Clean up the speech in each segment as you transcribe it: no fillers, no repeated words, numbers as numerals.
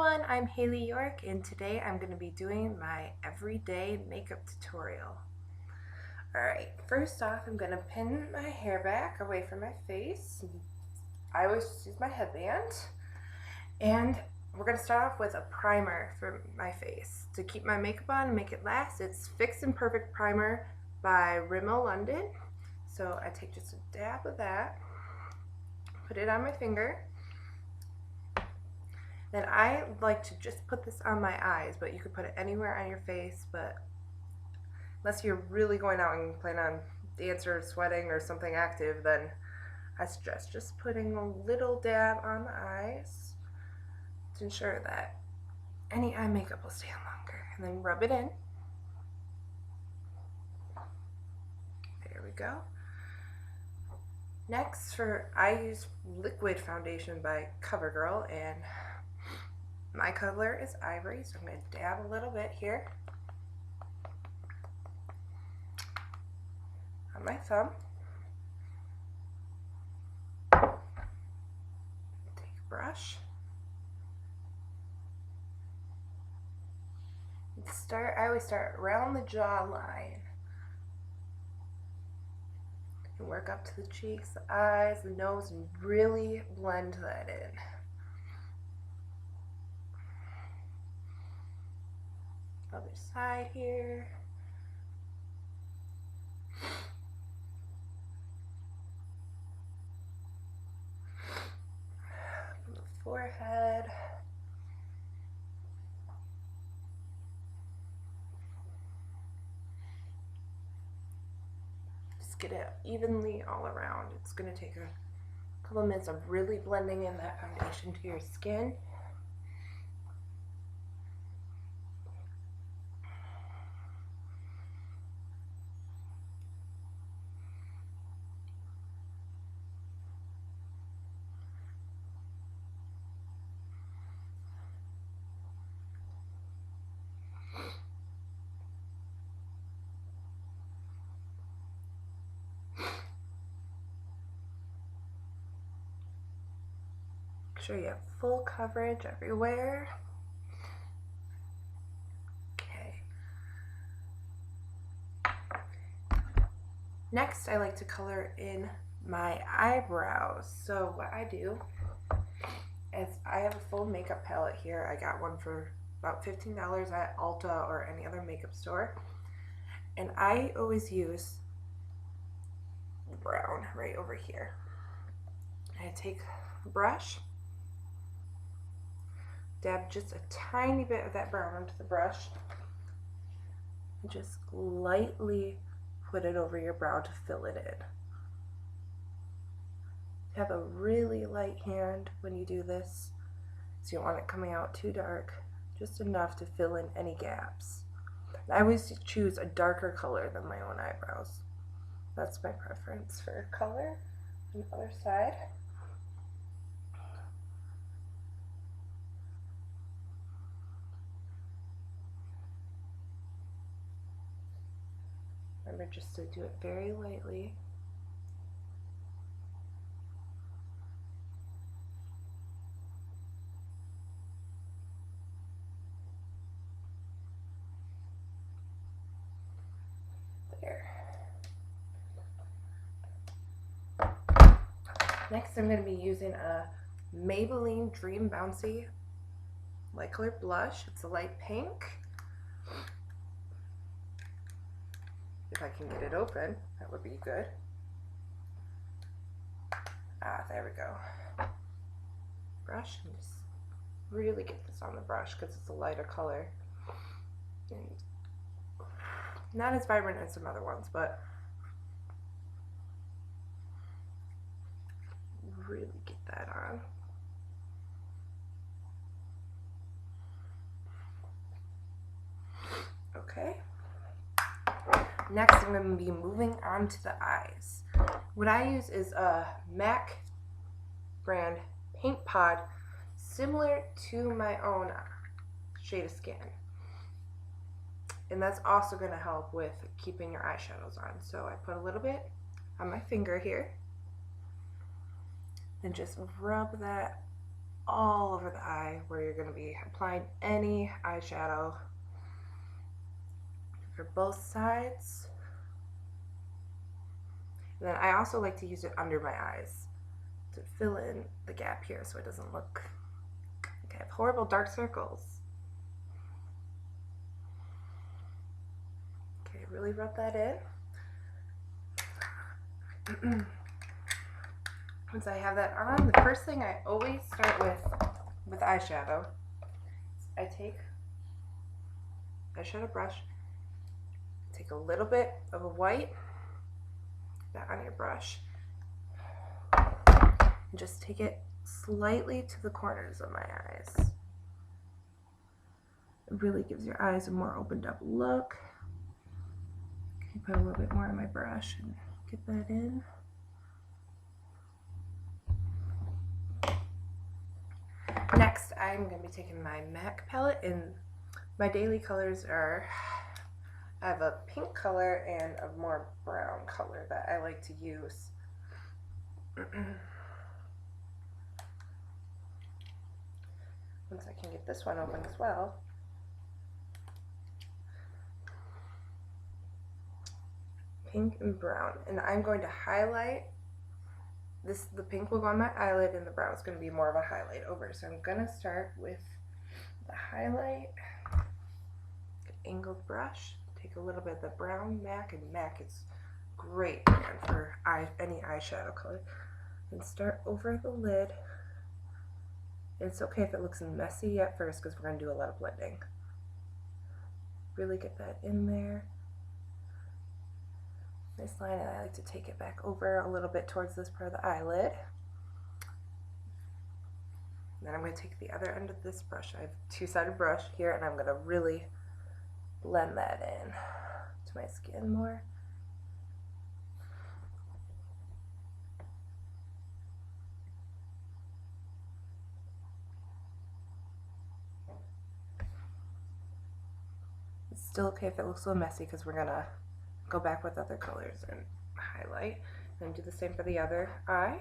everyone, I'm Haley York, and today I'm going to be doing my everyday makeup tutorial. Alright, first off I'm going to pin my hair back away from my face. I always use my headband. And we're going to start off with a primer for my face. To keep my makeup on and make it last, it's Fix and Perfect Primer by Rimmel London. So I take just a dab of that, put it on my finger. Then I like to just put this on my eyes, but you could put it anywhere on your face, but unless you're really going out and plan on dancing or sweating or something active, then I suggest just putting a little dab on the eyes to ensure that any eye makeup will stay on longer. And then rub it in. There we go. Next, I use liquid foundation by CoverGirl, and my color is ivory, so I'm going to dab a little bit here on my thumb. Take a brush. I always start around the jawline and work up to the cheeks, the eyes, the nose, and really blend that in. Other side here. From the forehead. Just get it evenly all around. It's going to take a couple minutes of really blending in that foundation to your skin. Make sure you have full coverage everywhere. Okay. Next, I like to color in my eyebrows. So what I do is I have a full makeup palette here. I got one for about $15 at Ulta or any other makeup store. And I always use brown right over here. I take a brush, dab just a tiny bit of that brown onto the brush, and just lightly put it over your brow to fill it in. Have a really light hand when you do this, so you don't want it coming out too dark, just enough to fill in any gaps. I always choose a darker color than my own eyebrows. That's my preference for color. On the other side. Remember just to do it very lightly. There. Next, I'm going to be using a Maybelline Dream Bouncy light color blush. It's a light pink. If I can get it open, that would be good. There we go. Brush, and just really get this on the brush because it's a lighter color. And not as vibrant as some other ones, but really get that on. Okay. Next, I'm going to be moving on to the eyes. What I use is a MAC brand paint pod, similar to my own shade of skin. And that's also going to help with keeping your eyeshadows on. So I put a little bit on my finger here, and just rub that all over the eye where you're going to be applying any eyeshadow for both sides. And then I also like to use it under my eyes to fill in the gap here so it doesn't look like I have horrible dark circles. Okay, really rub that in. Once I have that on, the first thing I always start with eyeshadow, I take eyeshadow brush, take a little bit of a white, that on your brush, and just take it slightly to the corners of my eyes. It really gives your eyes a more opened up look. Okay, put a little bit more on my brush and get that in. Next, I'm going to be taking my MAC palette, and my daily colors are, I have a pink color and a more brown color that I like to use. Once I can get this one open as well. Pink and brown, and I'm going to highlight this. The pink will go on my eyelid and the brown is going to be more of a highlight over. So I'm going to start with the highlight, angled brush, take a little bit of the brown MAC, and MAC is great for any eyeshadow color, and start over the lid. It's okay if it looks messy at first because we're going to do a lot of blending. Really get that in there. This line, and I like to take it back over a little bit towards this part of the eyelid. And then I'm going to take the other end of this brush. I have a two-sided brush here, and I'm going to really blend that in to my skin more. It's still okay if it looks a little messy because we're going to go back with other colors and highlight, and do the same for the other eye.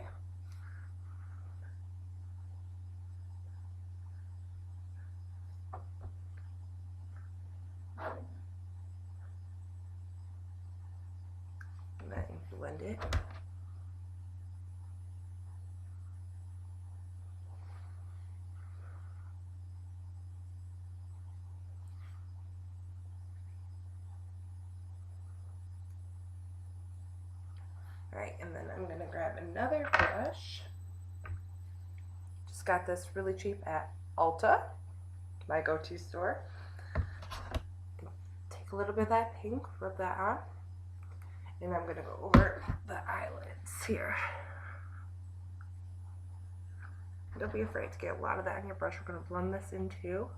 And then blend it. Alright, and then I'm going to grab another brush. Just got this really cheap at Ulta, my go-to store. Take a little bit of that pink, rub that on, and I'm going to go over the eyelids here. Don't be afraid to get a lot of that on your brush. We're going to blend this in too.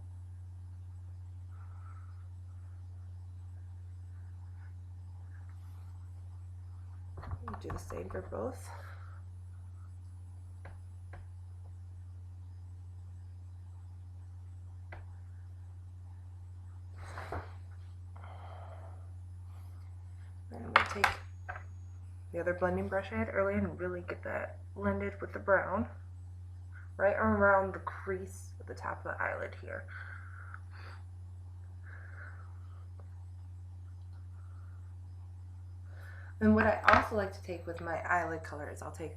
Do the same for both. Then I'm going to take the other blending brush I had earlier and really get that blended with the brown right around the crease at the top of the eyelid here. And what I also like to take with my eyelid color is I'll take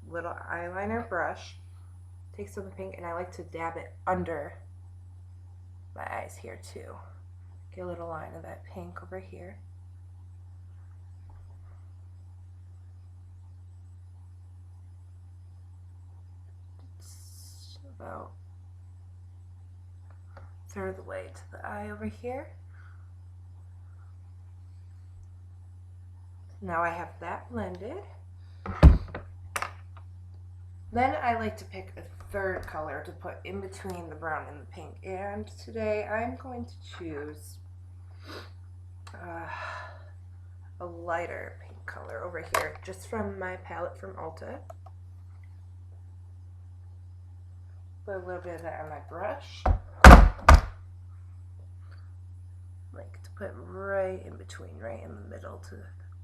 a little eyeliner brush, take some pink, and I like to dab it under my eyes here too. Get a little line of that pink over here. Just about a third of the way to the eye over here. Now I have that blended. Then I like to pick a third color to put in between the brown and the pink. And today I'm going to choose a lighter pink color over here, just from my palette from Ulta. Put a little bit of that on my brush. Like to put right in between, right in the middle to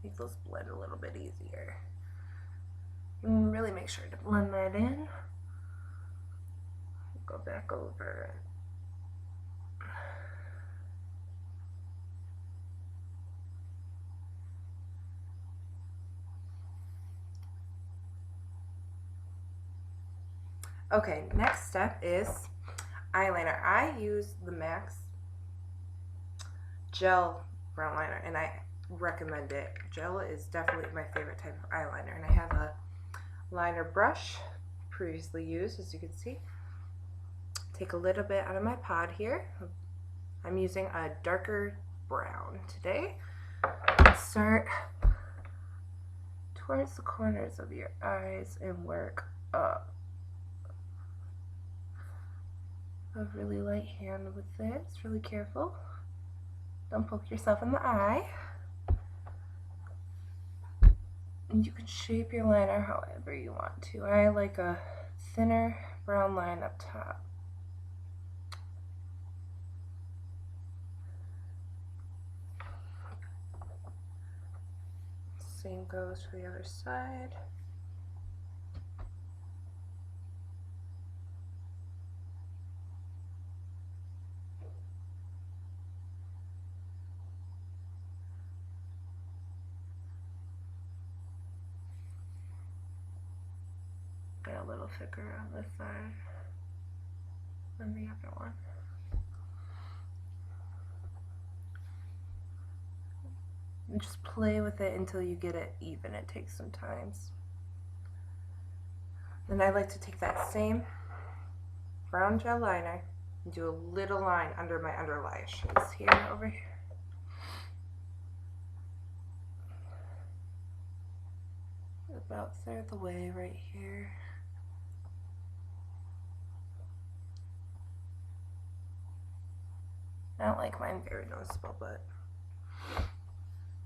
make those blend a little bit easier. And really make sure to blend that in. go back over. Okay, next step is eyeliner. I use the MAC's gel brown liner, and I recommend it. Gel is definitely my favorite type of eyeliner, and I have a liner brush previously used, as you can see. Take a little bit out of my pod here. I'm using a darker brown today. Start towards the corners of your eyes and work up. A really light hand with this, really careful. Don't poke yourself in the eye. And you can shape your liner however you want to. I like a thinner brown line up top. Same goes for the other side. Get a little thicker on this side than the other one. And just play with it until you get it even. It takes some time. Then I like to take that same brown gel liner and do a little line under my under lashes here, over here. About a third of the way right here. I don't like mine very noticeable, but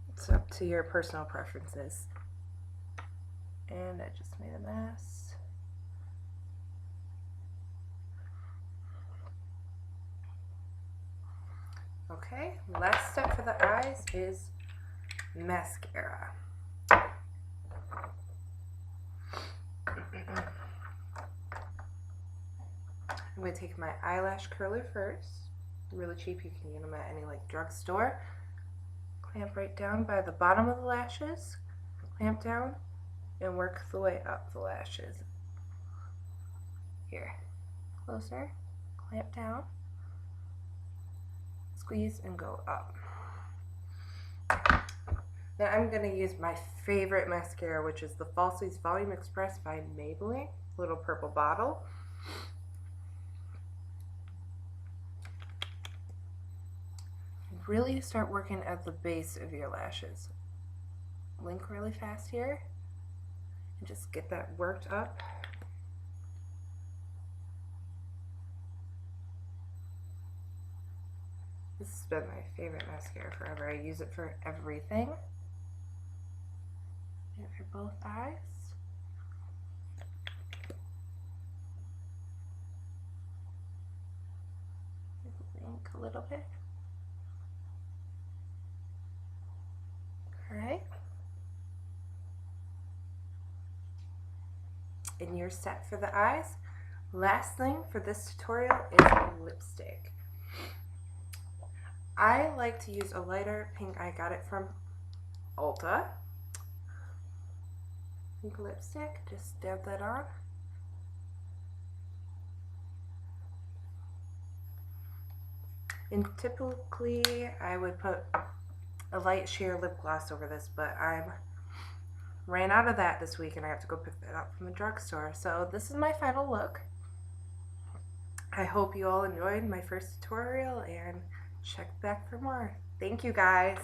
it's up to your personal preferences. And I just made a mess. Okay, last step for the eyes is mascara. I'm going to take my eyelash curler first. Really cheap, you can get them at any like drugstore. Clamp right down by the bottom of the lashes, clamp down, and work the way up the lashes. Here, closer, clamp down, squeeze, and go up. Now I'm going to use my favorite mascara, which is the Falsies Volume Express by Maybelline, little purple bottle. Really start working at the base of your lashes. Blink really fast here and just get that worked up. This has been my favorite mascara forever. I use it for everything. And for both eyes. Blink a little bit. Alright. And you're set for the eyes. Last thing for this tutorial is lipstick. I like to use a lighter pink. I got it from Ulta. Pink lipstick. Just dab that on. And typically I would put a light sheer lip gloss over this, but I ran out of that this week and I have to go pick that up from the drugstore. So this is my final look. I hope you all enjoyed my first tutorial and check back for more. Thank you guys.